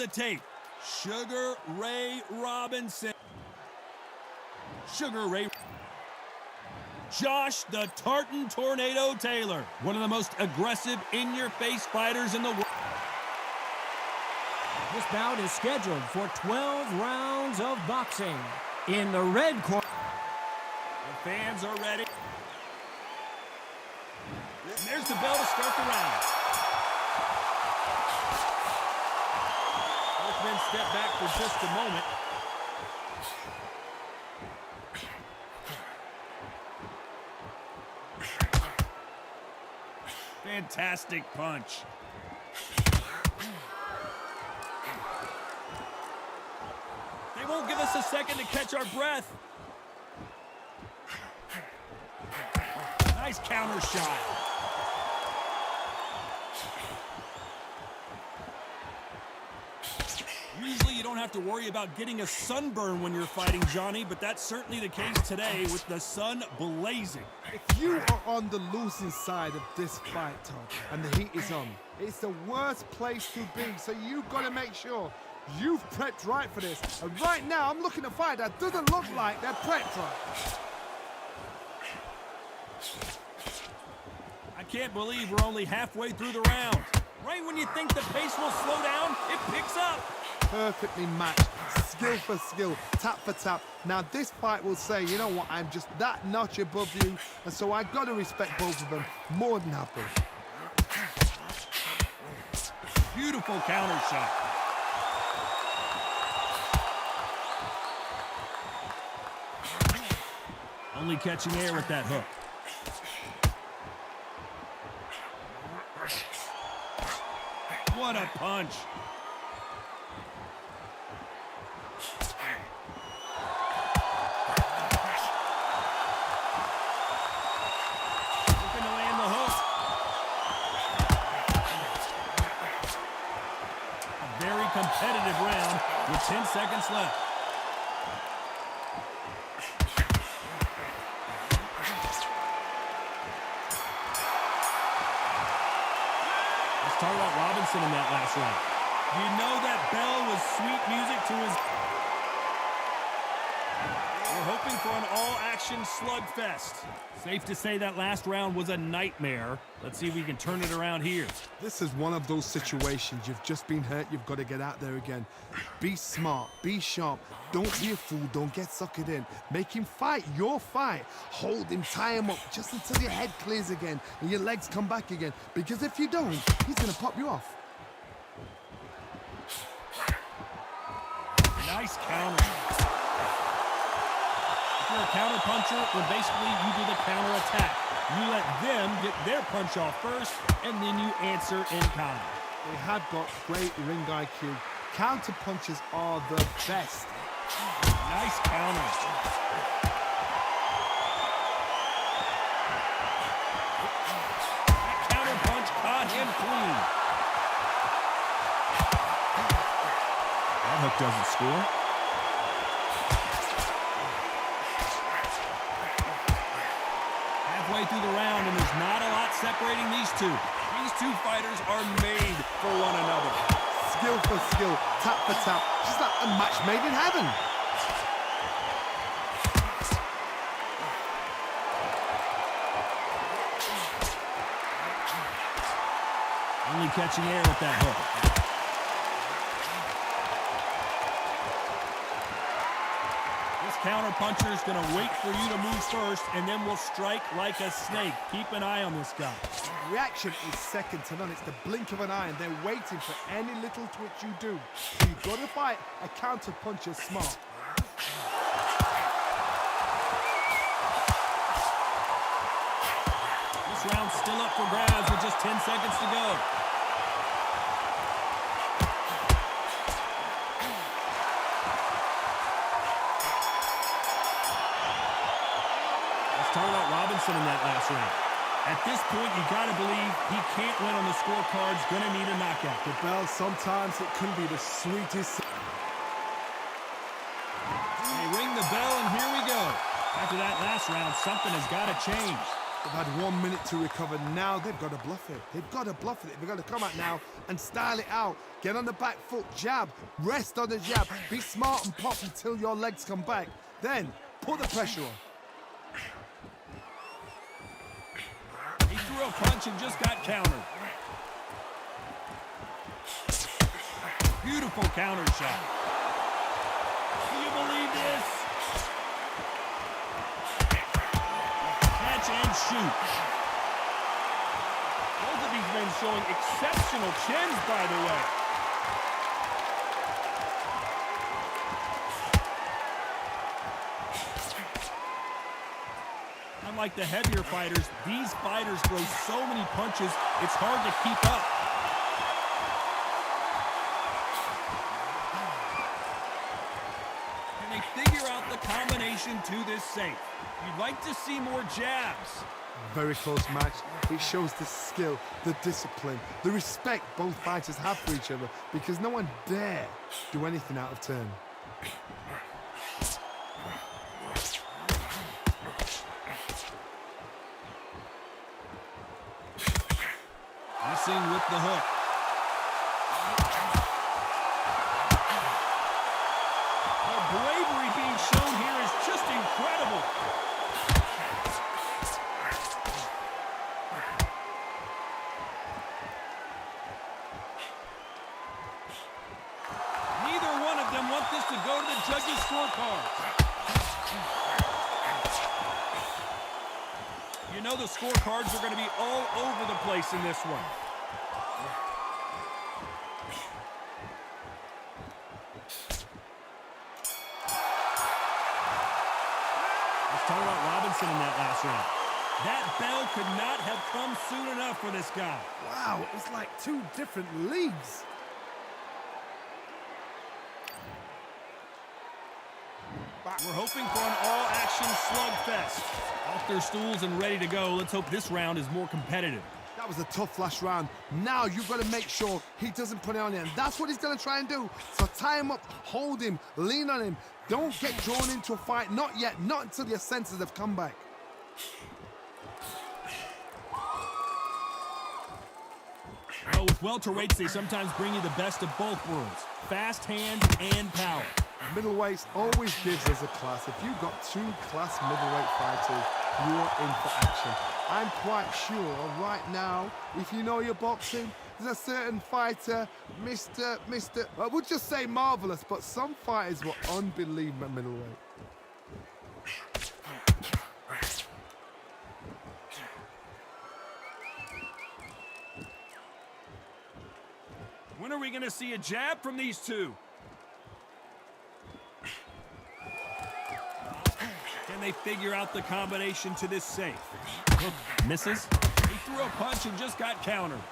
the tape. Sugar Ray Robinson. Sugar Ray. Josh the Tartan Tornado Taylor, one of the most aggressive in-your-face fighters in the world. This bout is scheduled for 12 rounds of boxing. In the red corner. The fans are ready. And there's the bell to start the round. Both men step back for just a moment. Fantastic punch. They won't give us a second to catch our breath. Nice counter shot. Usually you don't have to worry about getting a sunburn when you're fighting, Johnny, but that's certainly the case today with the sun blazing. If you are on the losing side of this fight, Tom, and the heat is on, it's the worst place to be, so you've got to make sure you've prepped right for this. And right now, I'm looking at a fight that doesn't look like they're prepped right. I can't believe we're only halfway through the round. Right when you think the pace will slow down, it picks up. Perfectly matched, skill for skill, tap for tap. Now this fight will say, you know what, I'm just that notch above you, and so I've got to respect both of them more than happy. Beautiful counter shot. Only catching air with that hook. What a punch. Looking to land the hook. A very competitive round with 10 seconds left. Talk about Robinson in that last round. You know that bell was sweet music to his... We're hoping for an all-action slugfest. Safe to say that last round was a nightmare. Let's see if we can turn it around here. This is one of those situations. You've just been hurt. You've got to get out there again. Be smart. Be sharp. Don't be a fool. Don't get suckered in. Make him fight your fight. Hold him. Tie him up just until your head clears again and your legs come back again. Because if you don't, he's going to pop you off. Nice counter. If you're a counter puncher, then basically you do the counter attack. You let them get their punch off first, and then you answer in kind. They have got great ring IQ. Counter punches are the best. Nice counter. That counter punch caught him clean. That hook doesn't score. Halfway through the round, and there's not a lot separating these two. These two fighters are made for one another. Skill for skill, tap for tap, just like a match made in heaven. Only catching air with that hook. Counter puncher is going to wait for you to move first, and then will strike like a snake. Keep an eye on this guy. Reaction is second to none. It's the blink of an eye, and they're waiting for any little twitch you do. So you've got to fight a counter puncher smart. This round's still up for grabs with just 10 seconds to go. Talk about Robinson in that last round. At this point, you got to believe he can't win on the scorecards, going to need a knockout. The bell, sometimes it can be the sweetest. They ring the bell, and here we go. After that last round, something has got to change. They've had 1 minute to recover. Now they've got to bluff it. They've got to bluff it. They've got to come out now and style it out. Get on the back foot, jab, rest on the jab. Be smart and pop until your legs come back. Then put the pressure on. He threw a punch and just got countered. Beautiful counter shot. Do you believe this? Catch and shoot. Both of these men showing exceptional chins, by the way. Unlike the heavier fighters, these fighters throw so many punches, it's hard to keep up. Can they figure out the combination to this safe? You'd like to see more jabs. Very close match. It shows the skill, the discipline, the respect both fighters have for each other because no one dare do anything out of turn. Missing with the hook. The bravery being shown here is just incredible. Neither one of them want this to go to the judges' scorecards. You know the scorecards are going to be all over the place in this one. Let's talk about Robinson in that last round. That bell could not have come soon enough for this guy. Wow, it's like two different leagues. We're hoping for an all-action slugfest. Off their stools and ready to go. Let's hope this round is more competitive. That was a tough last round. Now you've got to make sure he doesn't put it on you. And that's what he's going to try and do. So tie him up, hold him, lean on him. Don't get drawn into a fight. Not yet. Not until your senses have come back. Well, with welterweights, they sometimes bring you the best of both worlds. Fast hands and power. Middleweights always gives us a class. If you've got two class middleweight fighters, you are in for action. I'm quite sure right now, if you know your boxing, there's a certain fighter, I would just say marvelous, but some fighters were unbelievable at middleweight. When are we going to see a jab from these two? Can they figure out the combination to this safe? Hook misses. He threw a punch and just got countered.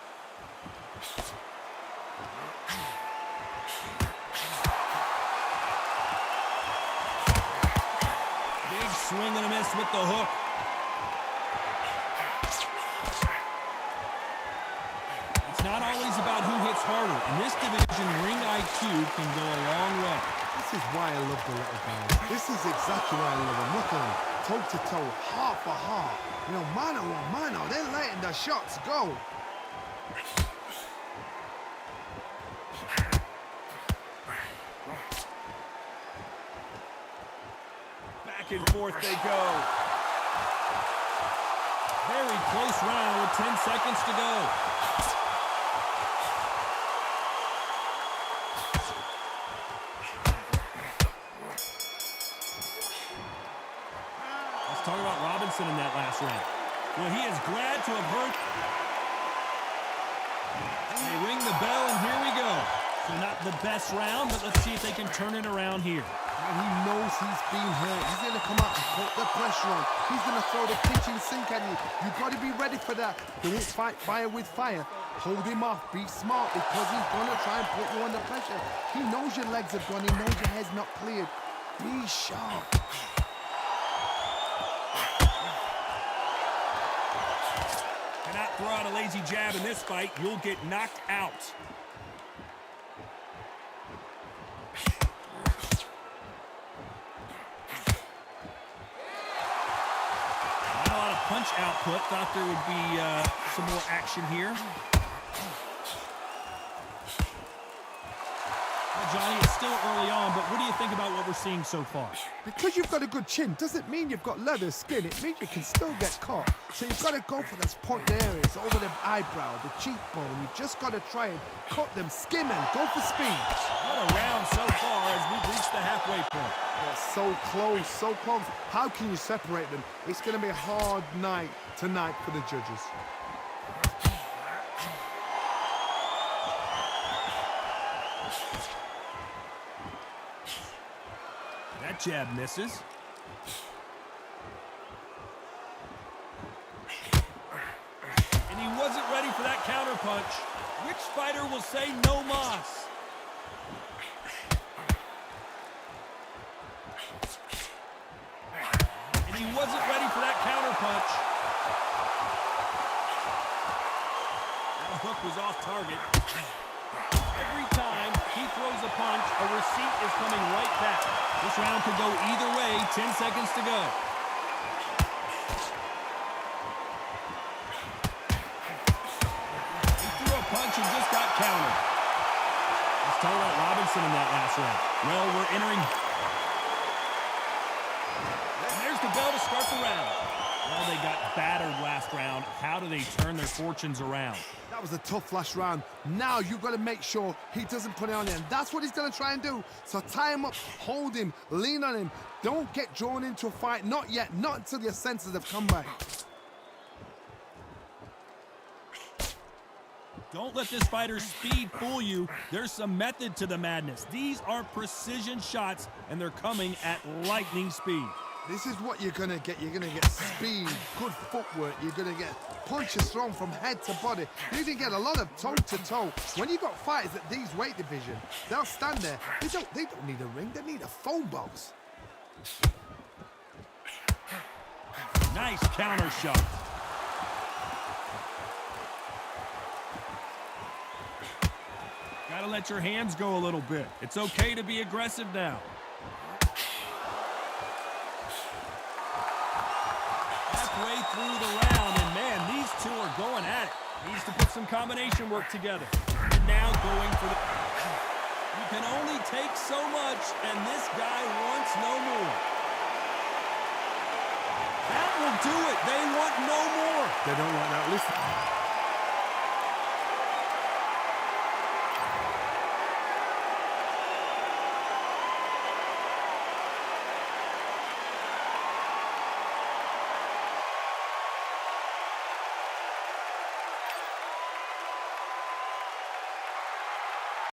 Big swing and a miss with the hook. It's not always about who hits harder. In this division, ring IQ can go a long way. This is why I love the little guys. This is exactly why I love them. Look at them, toe to toe, heart for heart. You know, mano a mano, they're letting the shots go. Back and forth they go. Very close round with 10 seconds to go. Talk about Robinson in that last round. Well, he is glad to have heard. They ring the bell, and here we go. So not the best round, but let's see if they can turn it around here. And he knows he's being hurt. He's going to come out and put the pressure on. He's going to throw the kitchen sink at you. You've got to be ready for that. Don't fight fire with fire. Hold him off. Be smart because he's going to try and put you under pressure. He knows your legs have gone. He knows your head's not cleared. Be sharp. Cannot throw out a lazy jab in this fight. You'll get knocked out. Not a lot of punch punch output. Thought there would be some more action here. Well, Johnny, it's still early on, but what do you think about what we're seeing so far? Because you've got a good chin doesn't mean you've got leather skin. It means you can still get caught. So you've got to go for those point areas, over the eyebrow, the cheekbone. You just got to try and cut them, skim them, go for speed. What a round so far as we've reached the halfway point. They're so close, so close. How can you separate them? It's going to be a hard night tonight for the judges. That jab misses. And he wasn't ready for that counterpunch. Which fighter will say no mas? And he wasn't ready for that counterpunch. That hook was off target. Every time he throws a punch, a receipt is coming right back. This round could go either way. 10 seconds to go. He threw a punch and just got countered. Let's talk about Robinson in that last round. Well, we're entering. And there's the bell to start the round. Well, they got battered last round. How do they turn their fortunes around? That was a tough last round. Now you've got to make sure he doesn't put it on him. That's what he's going to try and do. So tie him up, hold him, lean on him. Don't get drawn into a fight. Not yet. Not until your senses have come back. Don't let this fighter's speed fool you. There's some method to the madness. These are precision shots, and they're coming at lightning speed. This is what you're going to get. You're going to get speed, good footwork. You're going to get punches thrown from head to body. You're going to get a lot of toe-to-toe. When you've got fighters at these weight division, they'll stand there. They don't need a ring. They need a phone box. Nice counter shot. Gotta let your hands go a little bit. It's okay to be aggressive now. Halfway through the round, and man, these two are going at it. Needs to put some combination work together. And now going for the... You can only take so much, and this guy wants no more. That will do it. They want no more. They don't want that. Listen.